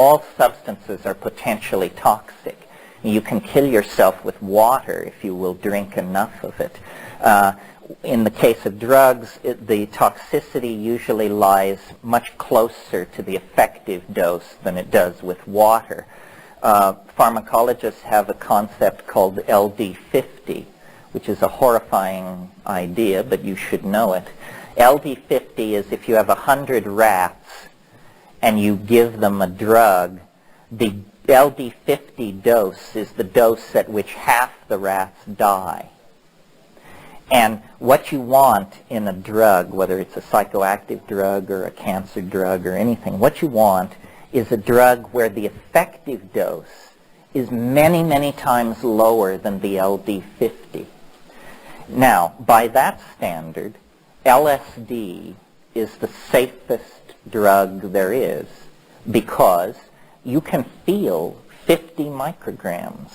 all substances are potentially toxic. You can kill yourself with water if you will drink enough of it. In the case of drugs, the toxicity usually lies much closer to the effective dose than it does with water. Pharmacologists have a concept called LD50, which is a horrifying idea, but you should know it. LD50 is if you have 100 rats and you give them a drug, the LD50 dose is the dose at which half the rats die. And what you want in a drug, whether it's a psychoactive drug or a cancer drug or anything, what you want is a drug where the effective dose is many, many times lower than the LD50. Now, by that standard, LSD is the safest drug there is because you can feel 50 micrograms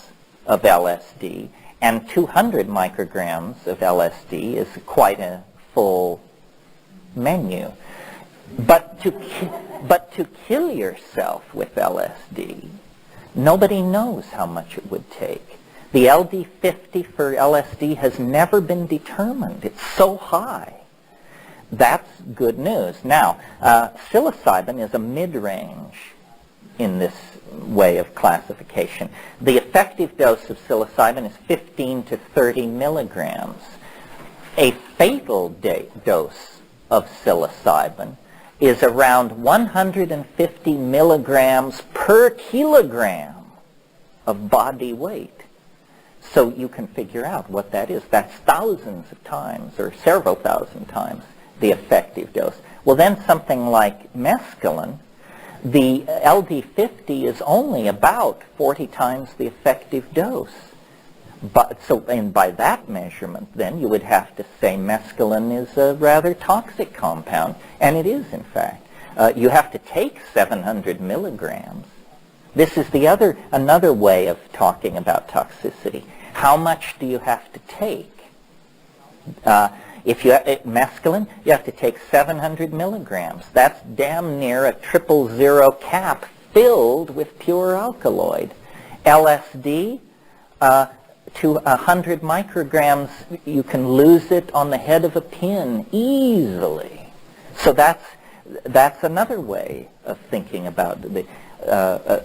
of LSD, and 200 micrograms of LSD is quite a full menu. But to kill yourself with LSD, nobody knows how much it would take. The LD50 for LSD has never been determined. It's so high. That's good news. Now, psilocybin is a mid-range in this way of classification. The effective dose of psilocybin is 15 to 30 milligrams. A fatal dose of psilocybin is around 150 milligrams per kilogram of body weight. So you can figure out what that is. That's thousands of times or several thousand times the effective dose. Well, then something like mescaline, the LD50 is only about 40 times the effective dose. And by that measurement, then, you would have to say mescaline is a rather toxic compound. And it is, in fact. You have to take 700 milligrams. This is another way of talking about toxicity. How much do you have to take? If you have mescaline, you have to take 700 milligrams. That's damn near a 000 cap filled with pure alkaloid. LSD, to 100 micrograms, you can lose it on the head of a pin easily. So that's another way of thinking about the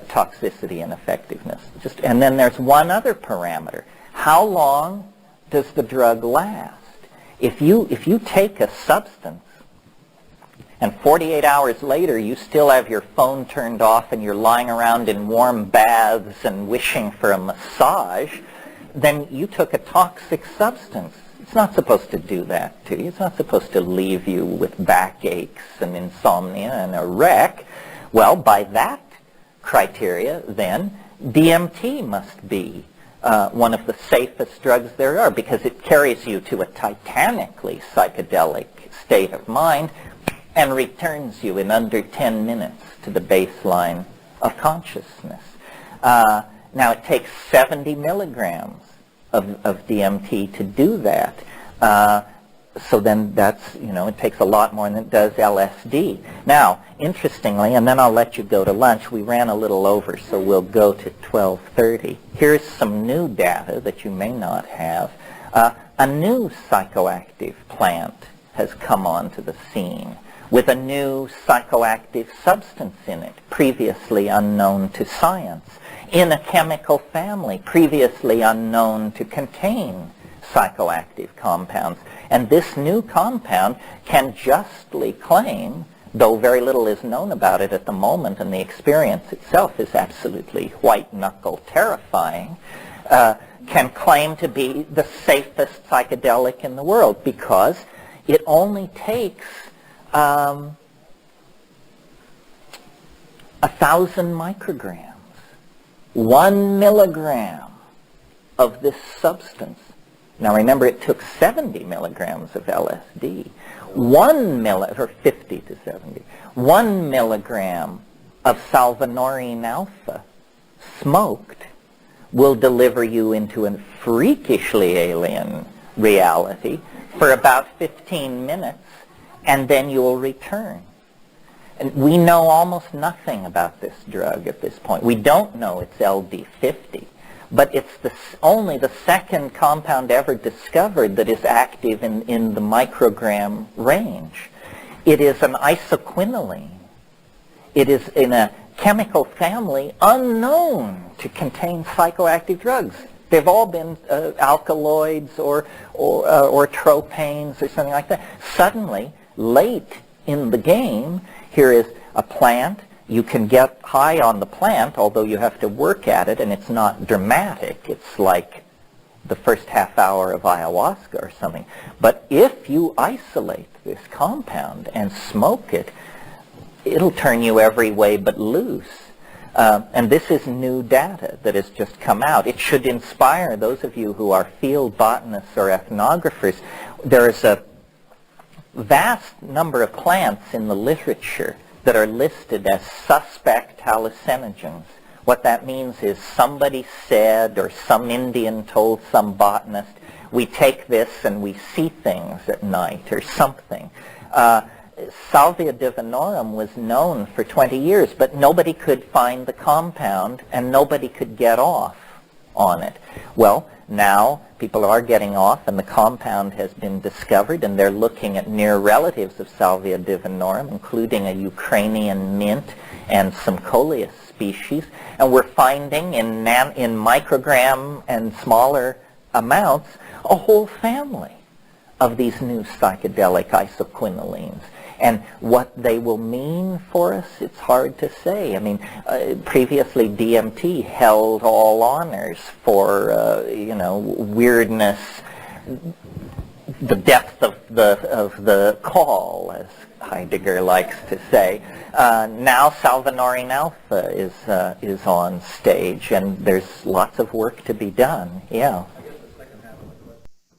toxicity and effectiveness. And then there's one other parameter. How long does the drug last? If you take a substance and 48 hours later you still have your phone turned off and you're lying around in warm baths and wishing for a massage, then you took a toxic substance. It's not supposed to do that to you. It's not supposed to leave you with backaches and insomnia and a wreck. Well, by that criteria, then, DMT must be one of the safest drugs there are because it carries you to a titanically psychedelic state of mind and returns you in under 10 minutes to the baseline of consciousness. Now, it takes 70 milligrams of DMT to do that. So then that's, it takes a lot more than it does LSD. Now, interestingly, and then I'll let you go to lunch, we ran a little over, so we'll go to 12:30. Here's some new data that you may not have. A new psychoactive plant has come onto the scene with a new psychoactive substance in it, previously unknown to science, in a chemical family previously unknown to contain psychoactive compounds. And this new compound can justly claim, though very little is known about it at the moment and the experience itself is absolutely white-knuckle terrifying, can claim to be the safest psychedelic in the world because it only takes 1,000 micrograms. 1 milligram of this substance. Now remember, it took 70 milligrams of LSD. 50 to 70. 1 milligram of salvinorin alpha smoked will deliver you into a freakishly alien reality for about 15 minutes, and then you will return. And we know almost nothing about this drug at this point. We don't know it's LD50, but it's only the second compound ever discovered that is active in the microgram range. It is an isoquinoline. It is in a chemical family unknown to contain psychoactive drugs. They've all been alkaloids or tropanes or something like that. Suddenly, late in the game, here is a plant. You can get high on the plant, although you have to work at it, and it's not dramatic. It's like the first half hour of ayahuasca or something. But if you isolate this compound and smoke it, it'll turn you every way but loose. And this is new data that has just come out. It should inspire those of you who are field botanists or ethnographers. There is a vast number of plants in the literature that are listed as suspect hallucinogens. What that means is somebody said, or some Indian told some botanist, we take this and we see things at night or something. Salvia Divinorum was known for 20 years, but nobody could find the compound and nobody could get off on it. Well, now people are getting off and the compound has been discovered, and they're looking at near relatives of Salvia Divinorum, including a Ukrainian mint and some coleus species, and we're finding in microgram and smaller amounts a whole family of these new psychedelic isoquinolines. And what they will mean for us, it's hard to say. I mean, previously DMT held all honors for, weirdness, the depth of the call, as Heidegger likes to say. Now Salvinorin alpha is on stage, and there's lots of work to be done. Yeah.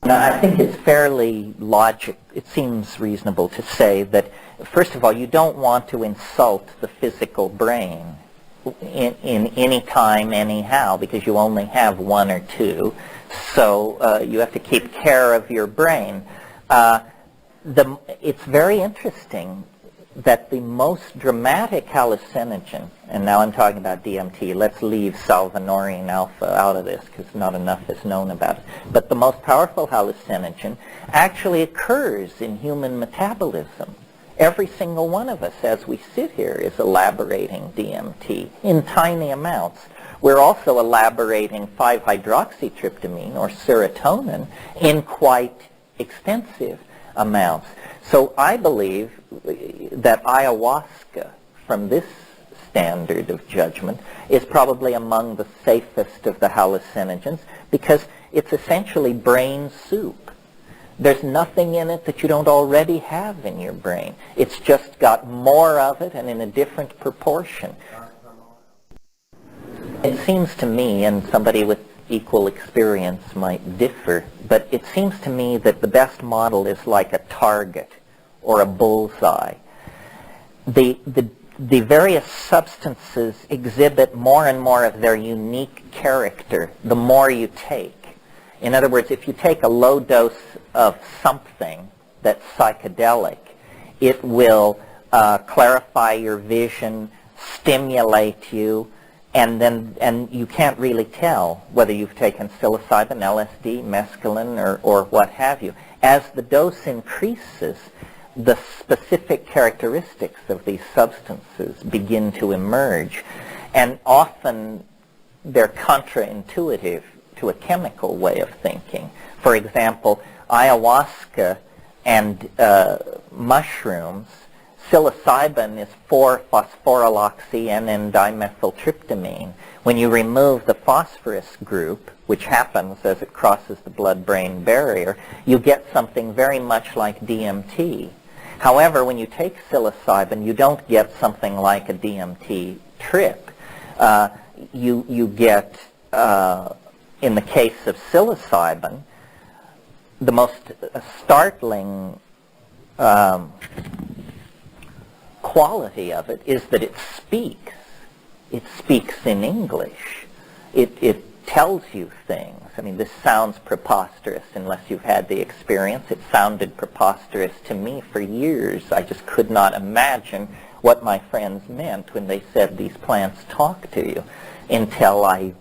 Now, I think it's fairly logical. It seems reasonable to say that, first of all, you don't want to insult the physical brain in any time, anyhow, because you only have one or two. So you have to keep care of your brain. It's very interesting that the most dramatic hallucinogen, and now I'm talking about DMT, let's leave salvinorin alpha out of this because not enough is known about it, but the most powerful hallucinogen actually occurs in human metabolism. Every single one of us as we sit here is elaborating DMT in tiny amounts. We're also elaborating 5-hydroxytryptamine or serotonin in quite extensive amounts. So I believe that ayahuasca, from this standard of judgment, is probably among the safest of the hallucinogens because it's essentially brain soup. There's nothing in it that you don't already have in your brain. It's just got more of it and in a different proportion. It seems to me, and somebody with equal experience might differ, but it seems to me that the best model is like a target or a bullseye. The various substances exhibit more and more of their unique character the more you take. In other words, if you take a low dose of something that's psychedelic, it will clarify your vision, stimulate you, and you can't really tell whether you've taken psilocybin, LSD, mescaline, or what have you. As the dose increases, the specific characteristics of these substances begin to emerge, and often they're counterintuitive to a chemical way of thinking. For example, ayahuasca and mushrooms, psilocybin is 4-phosphoryloxy-N-dimethyltryptamine. When you remove the phosphorus group, which happens as it crosses the blood-brain barrier, you get something very much like DMT. However, when you take psilocybin, you don't get something like a DMT trip. You get, in the case of psilocybin, the most startling quality of it is that it speaks. It speaks in English. It tells you things. I mean, this sounds preposterous unless you've had the experience. It sounded preposterous to me for years. I just could not imagine what my friends meant when they said these plants talk to you until I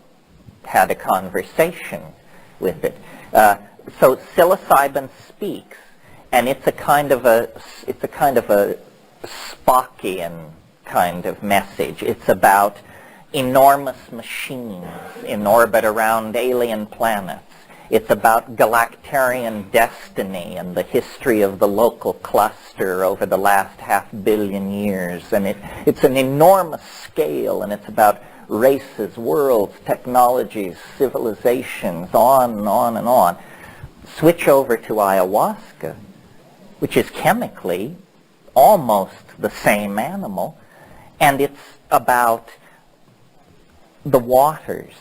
had a conversation with it. So psilocybin speaks, and it's a kind of a Spockian kind of message. It's about enormous machines in orbit around alien planets. It's about galactarian destiny and the history of the local cluster over the last 500 million years. And it's an enormous scale, and it's about races, worlds, technologies, civilizations, on and on and on. Switch over to ayahuasca, which is chemically almost the same animal, and it's about the waters.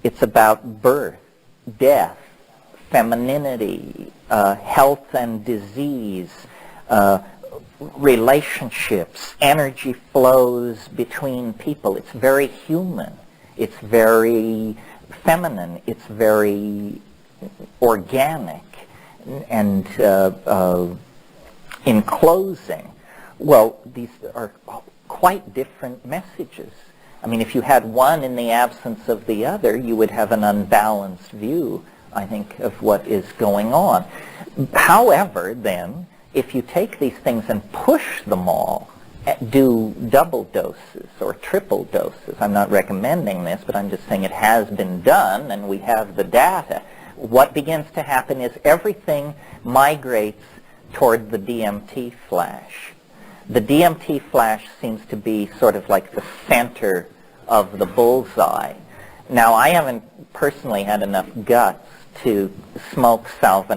It's about birth, death, femininity, health and disease, relationships, energy flows between people. It's very human. It's very feminine. It's very organic. And in closing, well, these are quite different messages. I mean, if you had one in the absence of the other, you would have an unbalanced view, I think, of what is going on. However, then, if you take these things and push them all, do double doses or triple doses, I'm not recommending this, but I'm just saying it has been done and we have the data, what begins to happen is everything migrates toward the DMT flash. The DMT flash seems to be sort of like the center of the bullseye. Now, I haven't personally had enough guts to smoke Salvia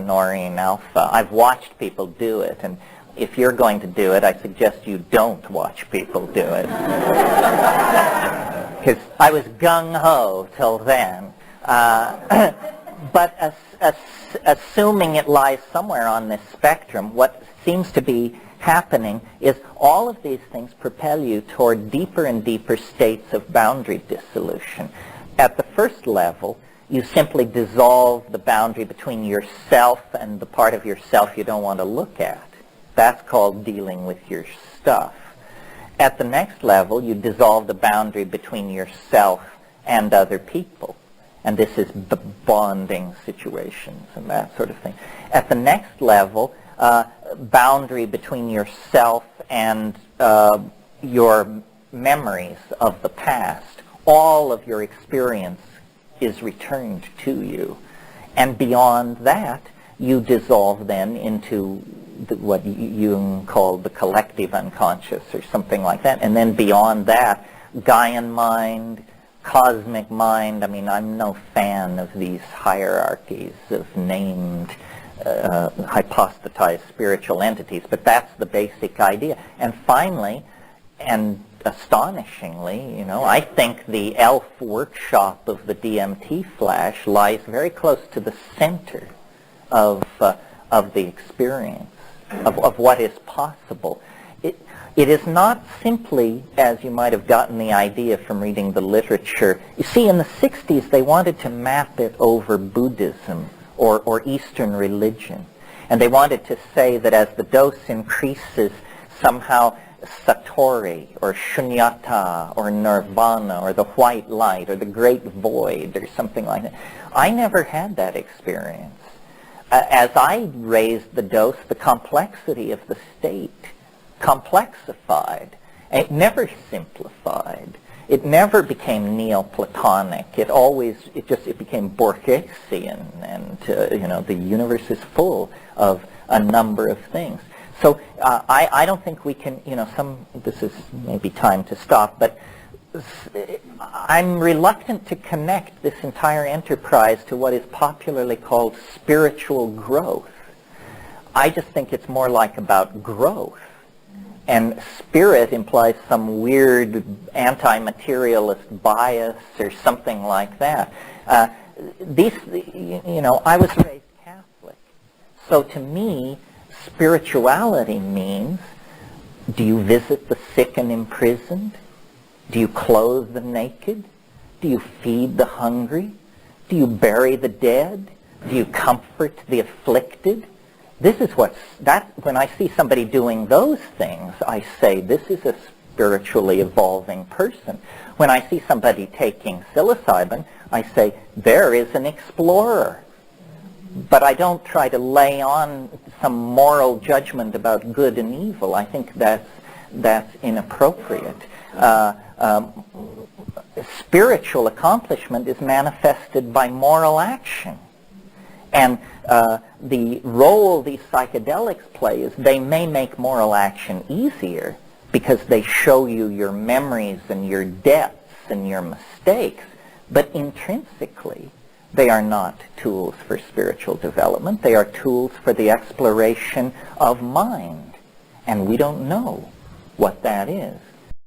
alpha. I've watched people do it, and if you're going to do it, I suggest you don't watch people do it. Because I was gung-ho till then. But assuming it lies somewhere on this spectrum, what seems to be happening is all of these things propel you toward deeper and deeper states of boundary dissolution. At the first level, you simply dissolve the boundary between yourself and the part of yourself you don't want to look at. That's called dealing with your stuff. At the next level, you dissolve the boundary between yourself and other people. And this is the bonding situations and that sort of thing. At the next level, boundary between yourself and your memories of the past. All of your experience is returned to you. And beyond that, you dissolve then into what Jung called the collective unconscious or something like that. And then beyond that, Gaian mind, cosmic mind. I mean, I'm no fan of these hierarchies of named hypostatized spiritual entities, but that's the basic idea. And finally, and astonishingly, I think the elf workshop of the DMT flash lies very close to the center of the experience, of what is possible. It is not simply, as you might have gotten the idea from reading the literature. You see, in the 60s, they wanted to map it over Buddhism or Eastern religion. And they wanted to say that as the dose increases, somehow Satori or Shunyata or Nirvana or the white light or the great void or something like that. I never had that experience. As I raised the dose, the complexity of the state complexified. It never simplified. It never became Neoplatonic. It became Borgesian, and the universe is full of a number of things. So I don't think we can, this is maybe time to stop, but I'm reluctant to connect this entire enterprise to what is popularly called spiritual growth. I just think it's more like about growth. And spirit implies some weird anti-materialist bias or something like that. I was raised Catholic. So to me, spirituality means, do you visit the sick and imprisoned? Do you clothe the naked? Do you feed the hungry? Do you bury the dead? Do you comfort the afflicted? This is when I see somebody doing those things, I say, this is a spiritually evolving person. When I see somebody taking psilocybin, I say, there is an explorer. But I don't try to lay on some moral judgment about good and evil. I think that's inappropriate. Spiritual accomplishment is manifested by moral action. And the role these psychedelics play is they may make moral action easier because they show you your memories and your debts and your mistakes, but intrinsically they are not tools for spiritual development. They are tools for the exploration of mind, and we don't know what that is.